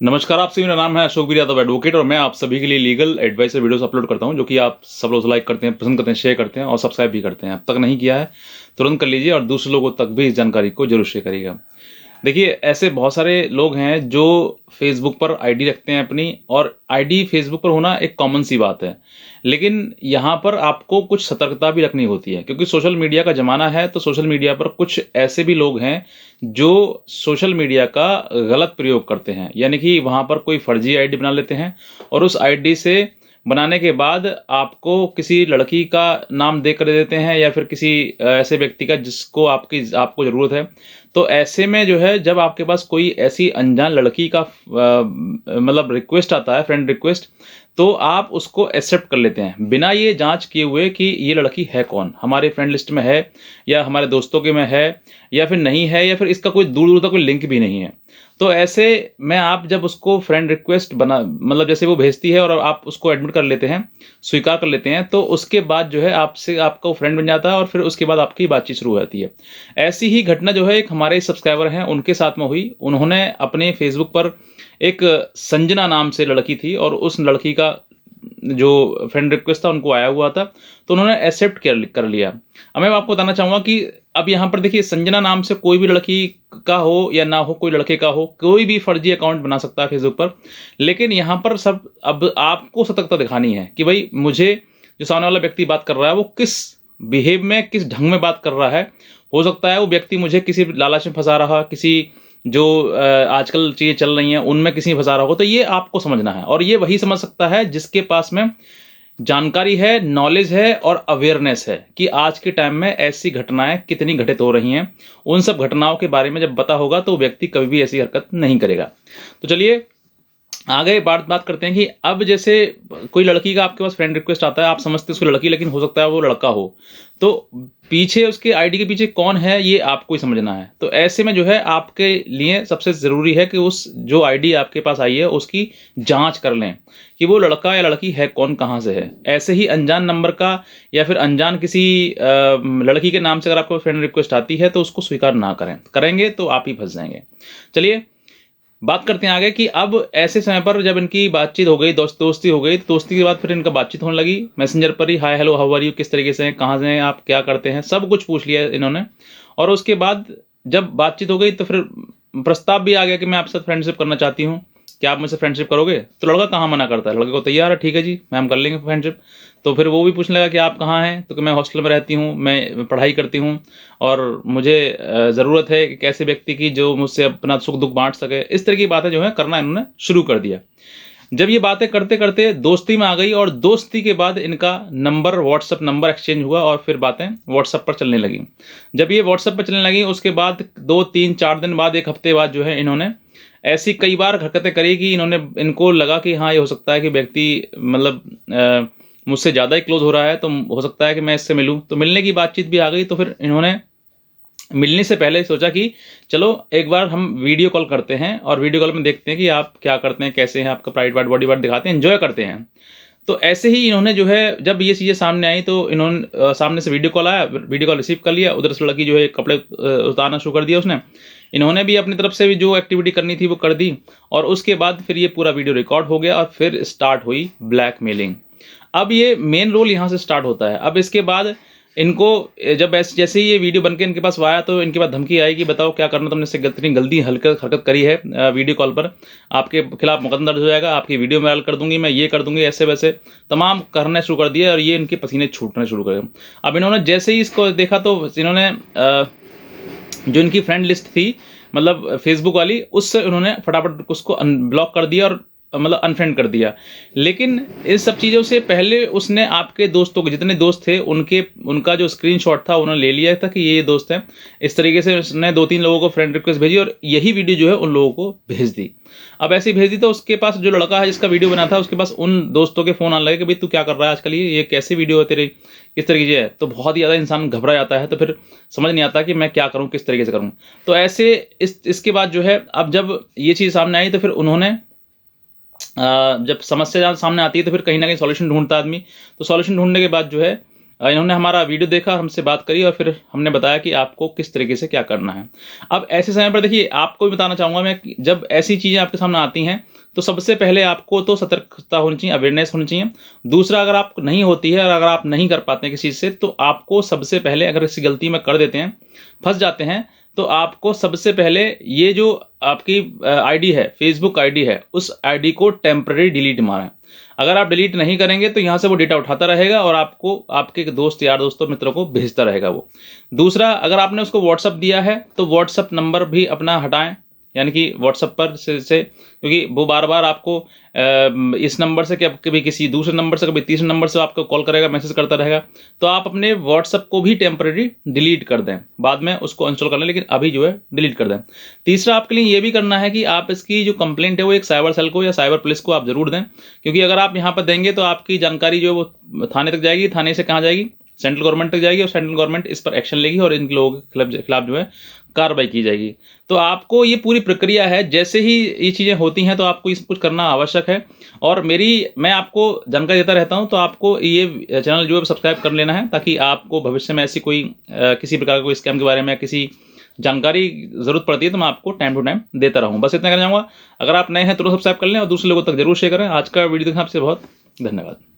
नमस्कार, आपसे मेरा नाम है अशोक वीर यादव एडवोकेट और मैं आप सभी के लिए लीगल एडवाइस वीडियोस अपलोड करता हूं, जो कि आप सब लोग लाइक करते हैं, पसंद करते हैं, शेयर करते हैं और सब्सक्राइब भी करते हैं। अब तक नहीं किया है तुरंत कर लीजिए और दूसरे लोगों तक भी इस जानकारी को जरूर शेयर करिएगा। देखिए, ऐसे बहुत सारे लोग हैं जो फेसबुक पर आईडी रखते हैं अपनी, और आईडी फेसबुक पर होना एक कॉमन सी बात है। लेकिन यहाँ पर आपको कुछ सतर्कता भी रखनी होती है, क्योंकि सोशल मीडिया का ज़माना है। तो सोशल मीडिया पर कुछ ऐसे भी लोग हैं जो सोशल मीडिया का गलत प्रयोग करते हैं, यानी कि वहाँ पर कोई फर्जी आईडी बना लेते हैं और उस आईडी से बनाने के बाद आपको किसी लड़की का नाम दे कर देते हैं, या फिर किसी ऐसे व्यक्ति का जिसको आपको ज़रूरत है। तो ऐसे में जो है, जब आपके पास कोई ऐसी अनजान लड़की का मतलब रिक्वेस्ट आता है, फ्रेंड रिक्वेस्ट, तो आप उसको एक्सेप्ट कर लेते हैं बिना ये जांच किए हुए कि ये लड़की है कौन, हमारे फ्रेंड लिस्ट में है या हमारे दोस्तों के में है या फिर नहीं है, या फिर इसका कोई दूर दूर तक कोई लिंक भी नहीं है। तो ऐसे में आप जब उसको फ्रेंड रिक्वेस्ट बना, मतलब जैसे वो भेजती है और आप उसको एडमिट कर लेते हैं, स्वीकार कर लेते हैं, तो उसके बाद जो है आपसे आपका वो फ्रेंड बन जाता है और फिर उसके बाद आपकी बातचीत शुरू हो जाती है। ऐसी ही घटना जो है एक हमारे सब्सक्राइबर हैं उनके साथ में हुई। उन्होंने अपने फेसबुक पर एक संजना नाम से लड़की थी और उस लड़की का जो फ्रेंड रिक्वेस्ट था उनको आया हुआ था, तो उन्होंने एक्सेप्ट कर लिया। अब मैं आपको बताना चाहूँगा कि अब यहाँ पर देखिए, संजना नाम से कोई भी लड़की का हो या ना हो, कोई लड़के का हो, कोई भी फर्जी अकाउंट बना सकता है फेसबुक पर। लेकिन यहाँ पर सब अब आपको सतर्कता दिखानी है कि भाई मुझे जो सामने वाला व्यक्ति बात कर रहा है वो किस बिहेव में, किस ढंग में बात कर रहा है। हो सकता है वो व्यक्ति मुझे किसी लालच में फंसा रहा, किसी जो आजकल चीज़ें चल रही हैं उनमें किसी फंसा रहा हो। तो ये आपको समझना है, और ये वही समझ सकता है जिसके पास में जानकारी है, नॉलेज है और अवेयरनेस है कि आज के टाइम में ऐसी घटनाएं कितनी घटित हो रही हैं। उन सब घटनाओं के बारे में जब पता होगा तो व्यक्ति कभी भी ऐसी हरकत नहीं करेगा। तो चलिए आगे बात करते हैं कि अब जैसे कोई लड़की का आपके पास फ्रेंड रिक्वेस्ट आता है, आप समझते हैं उसको लड़की, लेकिन हो सकता है वो लड़का हो। तो पीछे उसके आईडी के पीछे कौन है ये आपको ही समझना है। तो ऐसे में जो है आपके लिए सबसे ज़रूरी है कि उस जो आईडी आपके पास आई है उसकी जांच कर लें कि वो लड़का या लड़की है कौन, कहाँ से है। ऐसे ही अनजान नंबर का या फिर अनजान किसी लड़की के नाम से अगर आपको फ्रेंड रिक्वेस्ट आती है तो उसको स्वीकार ना करें, करेंगे तो आप ही फंस जाएंगे। चलिए बात करते हैं आगे कि अब ऐसे समय पर जब इनकी बातचीत हो गई, दोस्ती हो गई, तो दोस्ती के बाद फिर इनका बातचीत होने लगी मैसेंजर पर ही। Hi hello how are you, किस तरीके से हैं, कहाँ से हैं आप, क्या करते हैं, सब कुछ पूछ लिया इन्होंने। और उसके बाद जब बातचीत हो गई तो फिर प्रस्ताव भी आ गया कि मैं आपसे फ्रेंडशिप करना चाहती हूँ, क्या आप मुझसे फ्रेंडशिप करोगे। तो लड़का कहाँ मना करता है, लड़के को तैयार है, ठीक है जी मैं हम कर लेंगे फ्रेंडशिप। तो फिर वो भी पूछने लगा कि आप कहाँ हैं, तो कि मैं हॉस्टल में रहती हूँ, मैं पढ़ाई करती हूँ और मुझे ज़रूरत है कि कैसे व्यक्ति की जो मुझसे अपना सुख दुख बांट सके। इस तरह की बातें जो है करना इन्होंने शुरू कर दिया। जब ये बातें करते करते दोस्ती में आ गई और दोस्ती के बाद इनका नंबर, व्हाट्सअप नंबर एक्सचेंज हुआ और फिर बातें व्हाट्सअप पर चलने लगी। जब ये व्हाट्सअप पर चलने लगी उसके बाद 2 3 4 दिन बाद, 1 हफ्ते बाद जो है इन्होंने ऐसी कई बार हरकतें करी कि इनको लगा कि हाँ ये हो सकता है कि व्यक्ति मतलब मुझसे ज़्यादा ही क्लोज हो रहा है, तो हो सकता है कि मैं इससे मिलूं। तो मिलने की बातचीत भी आ गई। तो फिर इन्होंने मिलने से पहले सोचा कि चलो एक बार हम वीडियो कॉल करते हैं और वीडियो कॉल में देखते हैं कि आप क्या करते हैं, कैसे हैं, आपका प्राइवेट पार्ट, बॉडी पार्ट दिखाते हैं, एंजॉय करते हैं। तो ऐसे ही इन्होंने जो है, जब ये चीज़ें सामने आई तो इन्होंने सामने से वीडियो कॉल आया, वीडियो कॉल रिसीव कर लिया। उधर से लड़की जो है कपड़े उतारना शुरू कर दिया उसने। इन्होंने भी अपनी तरफ से भी जो एक्टिविटी करनी थी वो कर दी, और उसके बाद फिर ये पूरा वीडियो रिकॉर्ड हो गया और फिर स्टार्ट हुई ब्लैकमेलिंग। अब ये मेन रोल यहाँ से स्टार्ट होता है। अब इसके बाद इनको जब जैसे ही ये वीडियो बनके इनके पास आया तो इनके पास धमकी आई कि बताओ क्या करना, तुमने इससे इतनी गलती हरकत करी है वीडियो कॉल पर, आपके खिलाफ मुकदमा दर्ज हो जाएगा, आपकी वीडियो वायरल कर दूंगी, मैं ये कर दूंगी, ऐसे वैसे तमाम करने शुरू कर दिए और ये इनके पसीने छूटने शुरू कर। अब इन्होंने जैसे ही इसको देखा तो इन्होंने जो इनकी फ्रेंड लिस्ट थी, मतलब फेसबुक वाली, उससे उन्होंने फटाफट उसको अनब्लॉक कर दिया और मतलब अनफ्रेंड कर दिया। लेकिन इस सब चीज़ों से पहले उसने आपके दोस्तों के जितने दोस्त थे उनका जो स्क्रीनशॉट था उन्होंने ले लिया था कि ये दोस्त हैं। इस तरीके से उसने 2 3 लोगों को फ्रेंड रिक्वेस्ट भेजी और यही वीडियो जो है उन लोगों को भेज दी। अब ऐसे ही भेज दी तो उसके पास जो लड़का है जिसका वीडियो बना था, उसके पास उन दोस्तों के फ़ोन आने लगे कि भाई तू क्या कर रहा है आजकल, ये कैसी वीडियो है तेरी, किस तरीके से है। तो बहुत ही ज़्यादा इंसान घबरा जाता है, तो फिर समझ नहीं आता कि मैं क्या करूँ, किस तरीके से करूँ। तो ऐसे इसके बाद जो है, अब जब ये चीज़ सामने आई तो फिर उन्होंने जब समस्या सामने आती है तो फिर कहीं ना कहीं सॉल्यूशन ढूंढता आदमी। तो सॉल्यूशन ढूंढने के बाद जो है इन्होंने हमारा वीडियो देखा, हमसे बात करी और फिर हमने बताया कि आपको किस तरीके से क्या करना है। अब ऐसे समय पर देखिए, आपको भी बताना चाहूँगा मैं कि जब ऐसी चीज़ें आपके सामने आती हैं तो सबसे पहले आपको तो सतर्कता होनी चाहिए, अवेयरनेस होनी चाहिए। दूसरा, अगर आप नहीं होती है और अगर आप नहीं कर पाते हैं किसी चीज़ से, तो आपको सबसे पहले, अगर किसी गलती में कर देते हैं, फँस जाते हैं, तो आपको सबसे पहले ये जो आपकी आईडी है, फेसबुक आईडी है, उस आईडी को टेम्परेरी डिलीट मारें। अगर आप डिलीट नहीं करेंगे तो यहाँ से वो डेटा उठाता रहेगा और आपको आपके दोस्त, यार दोस्तों, मित्रों को भेजता रहेगा वो। दूसरा, अगर आपने उसको व्हाट्सएप दिया है तो व्हाट्सएप नंबर भी अपना हटाएं, यानी कि व्हाट्सएप पर से क्योंकि वो बार-बार आपको इस नंबर से, क्या कभी किसी दूसरे नंबर से, कभी तीसरे नंबर से आपको कॉल करेगा, मैसेज करता रहेगा। तो आप अपने व्हाट्सएप को भी टेम्परेरी डिलीट कर दें, बाद में उसको इंस्टॉल कर लें, लेकिन अभी जो है डिलीट कर दें। तीसरा, आपके लिए ये भी करना है कि आप इसकी जो कंप्लेंट है वो एक साइबर सेल को या साइबर पुलिस को आप ज़रूर दें, क्योंकि अगर आप यहाँ पर देंगे तो आपकी जानकारी जो है वो थाने तक जाएगी, थाने से कहाँ जाएगी, सेंट्रल गवर्नमेंट तक जाएगी और सेंट्रल गवर्नमेंट इस पर एक्शन लेगी और इन लोगों के खिलाफ जो है कार्रवाई की जाएगी। तो आपको ये पूरी प्रक्रिया है, जैसे ही ये चीज़ें होती हैं तो आपको इस कुछ करना आवश्यक है। और मैं आपको जानकारी देता रहता हूँ, तो आपको ये चैनल जो है सब्सक्राइब कर लेना है, ताकि आपको भविष्य में ऐसी कोई किसी प्रकार का कोई स्कैम के बारे में किसी जानकारी ज़रूरत पड़ती है तो मैं आपको टाइम टू टाइम देता रहूँ। बस इतना कहना चाहूँगा। अगर आप नए हैं तो सब्सक्राइब कर लें और दूसरे लोगों तक जरूर शेयर करें। आज का वीडियो देखने आपसे बहुत धन्यवाद।